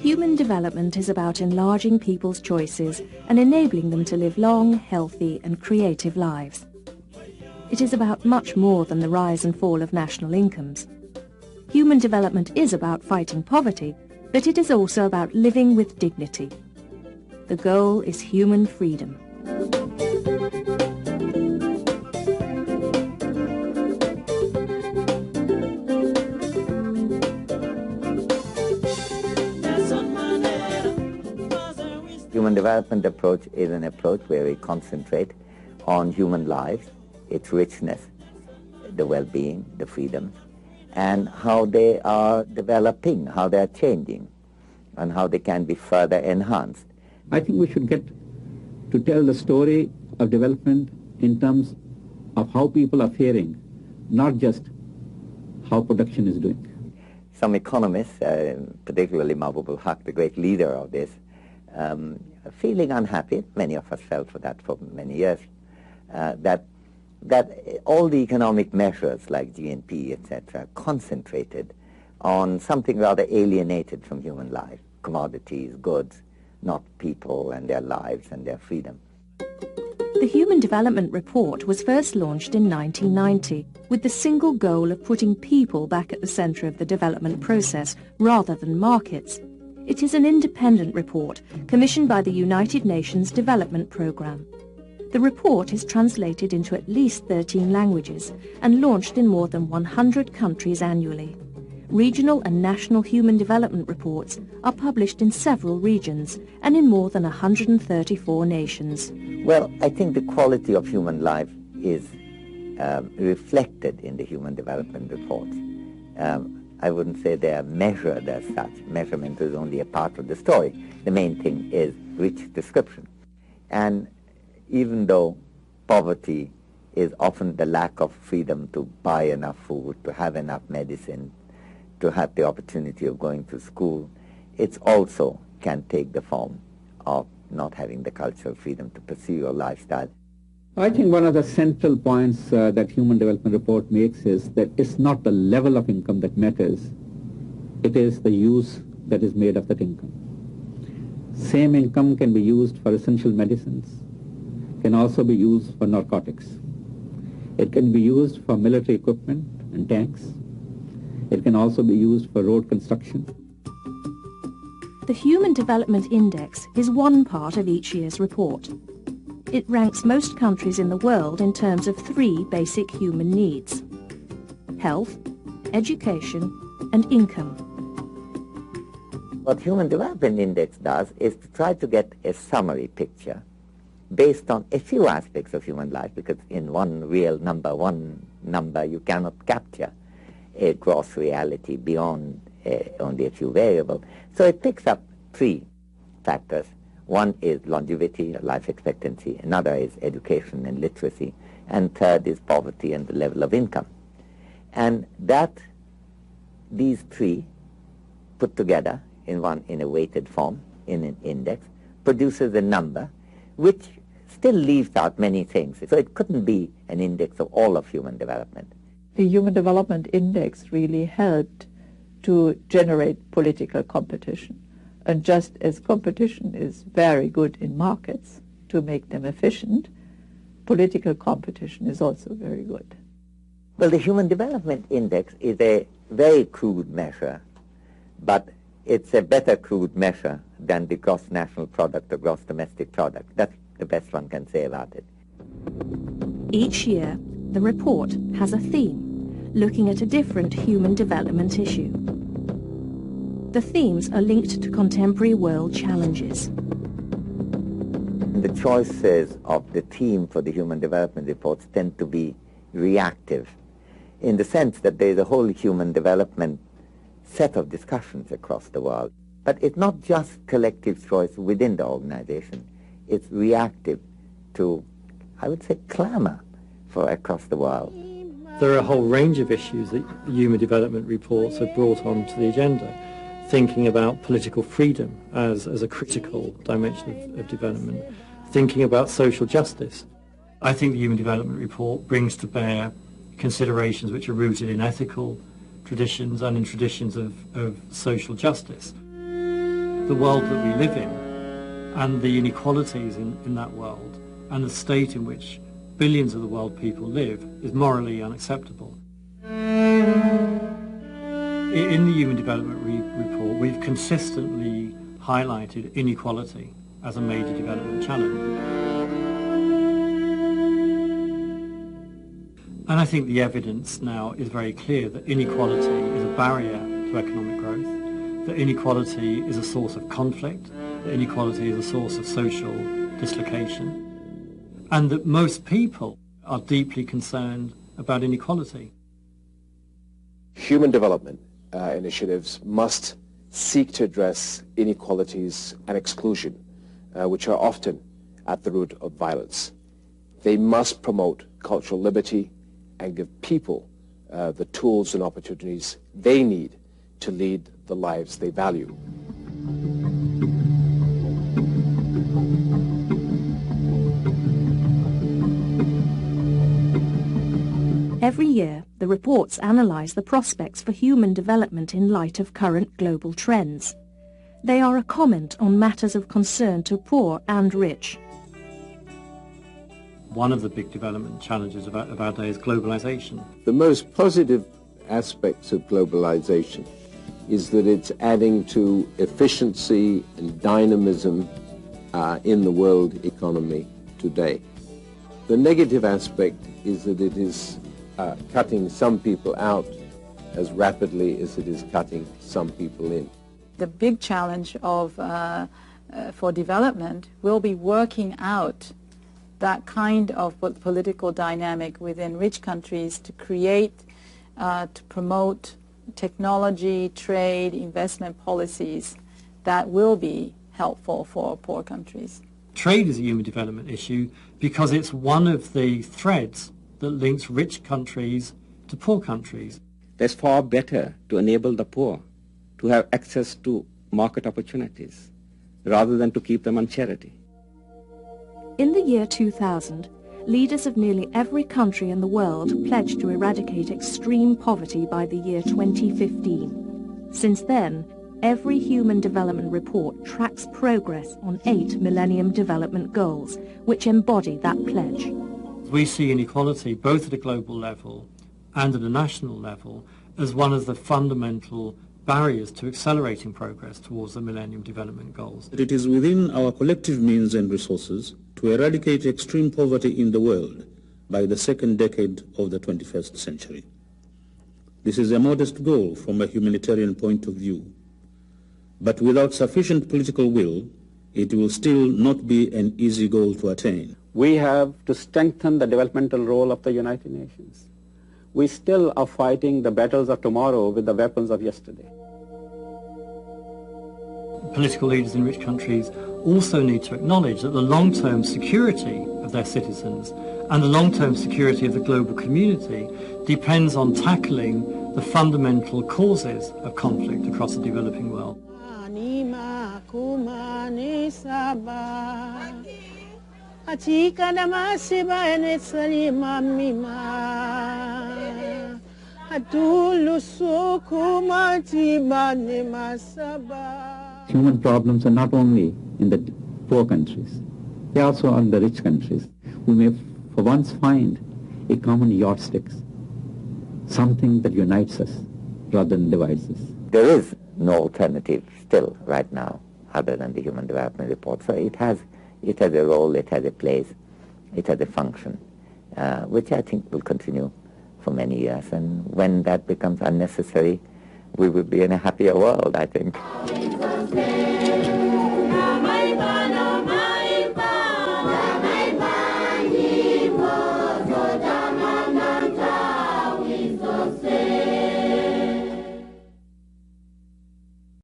Human development is about enlarging people's choices and enabling them to live long, healthy and creative lives. It is about much more than the rise and fall of national incomes. Human development is about fighting poverty, but it is also about living with dignity. The goal is human freedom. Human development approach is an approach where we concentrate on human lives, its richness, the well-being, the freedom, and how they are developing, how they are changing, and how they can be further enhanced. I think we should get to tell the story of development in terms of how people are faring, not just how production is doing. Some economists, particularly Mahbub Haq, the great leader of this, feeling unhappy, many of us felt for that for many years, that all the economic measures like GNP, etc., concentrated on something rather alienated from human life, commodities, goods, not people and their lives and their freedom. The Human Development Report was first launched in 1990 with the single goal of putting people back at the centre of the development process rather than markets. It is an independent report commissioned by the United Nations Development Programme. The report is translated into at least 13 languages and launched in more than 100 countries annually. Regional and national human development reports are published in several regions and in more than 134 nations. Well, I think the quality of human life is reflected in the Human Development Reports. I wouldn't say they are measured as such. Measurement is only a part of the story. The main thing is rich description. And even though poverty is often the lack of freedom to buy enough food, to have enough medicine, to have the opportunity of going to school, it also can take the form of not having the cultural freedom to pursue your lifestyle. I think one of the central points that Human Development Report makes is that it's not the level of income that matters, it is the use that is made of that income. Same income can be used for essential medicines, can also be used for narcotics. It can be used for military equipment and tanks. It can also be used for road construction. The Human Development Index is one part of each year's report. It ranks most countries in the world in terms of 3 basic human needs: health, education, and income. What Human Development Index does is to try to get a summary picture based on a few aspects of human life, because in one number you cannot capture a gross reality beyond only a few variables. So it picks up 3 factors. One is longevity, life expectancy. Another is education and literacy. And third is poverty and the level of income. And these 3 put together in a weighted form, in an index, produces a number which still leaves out many things. So it couldn't be an index of all of human development. The Human Development Index really helped to generate political competition. And just as competition is very good in markets to make them efficient, political competition is also very good. Well, the Human Development Index is a very crude measure, but it's a better crude measure than the gross national product or gross domestic product. That's the best one can say about it. Each year, the report has a theme, looking at a different human development issue. The themes are linked to contemporary world challenges. The choices of the theme for the Human Development Reports tend to be reactive, in the sense that there is a whole human development set of discussions across the world. But it's not just collective choice within the organization. It's reactive to, I would say, clamor for across the world. There are a whole range of issues that the Human Development Reports have brought onto the agenda, thinking about political freedom as a critical dimension of development, thinking about social justice. I think the Human Development Report brings to bear considerations which are rooted in ethical traditions and in traditions of social justice. The world that we live in and the inequalities in that world and the state in which billions of the world people live is morally unacceptable. In the Human Development Report, we've consistently highlighted inequality as a major development challenge. And I think the evidence now is very clear that inequality is a barrier to economic growth, that inequality is a source of conflict, that inequality is a source of social dislocation, and that most people are deeply concerned about inequality. Human development initiatives must seek to address inequalities and exclusion, which are often at the root of violence. They must promote cultural liberty and give people the tools and opportunities they need to lead the lives they value. Every year, the reports analyse the prospects for human development in light of current global trends. They are a comment on matters of concern to poor and rich. One of the big development challenges of our day is globalization. The most positive aspects of globalization is that it's adding to efficiency and dynamism in the world economy today. The negative aspect is that it is cutting some people out as rapidly as it is cutting some people in. The big challenge for development will be working out that kind of political dynamic within rich countries to create, to promote technology, trade, investment policies that will be helpful for poor countries. Trade is a human development issue because it's one of the threads that links rich countries to poor countries. It's far better to enable the poor to have access to market opportunities rather than to keep them on charity. In the year 2000, leaders of nearly every country in the world pledged to eradicate extreme poverty by the year 2015. Since then, every Human Development Report tracks progress on 8 Millennium Development Goals, which embody that pledge. We see inequality both at a global level and at a national level as one of the fundamental barriers to accelerating progress towards the Millennium Development Goals. It is within our collective means and resources to eradicate extreme poverty in the world by the second decade of the 21st century. This is a modest goal from a humanitarian point of view, but without sufficient political will, it will still not be an easy goal to attain. We have to strengthen the developmental role of the United Nations. We still are fighting the battles of tomorrow with the weapons of yesterday. Political leaders in rich countries also need to acknowledge that the long-term security of their citizens and the long-term security of the global community depends on tackling the fundamental causes of conflict across the developing world. Human problems are not only in the poor countries, they are also in the rich countries. We may for once find a common yardstick, something that unites us rather than divides us. There is no alternative still right now other than the Human Development Report. So it has a role, it has a place, it has a function, which I think will continue for many years. And when that becomes unnecessary, we will be in a happier world, I think.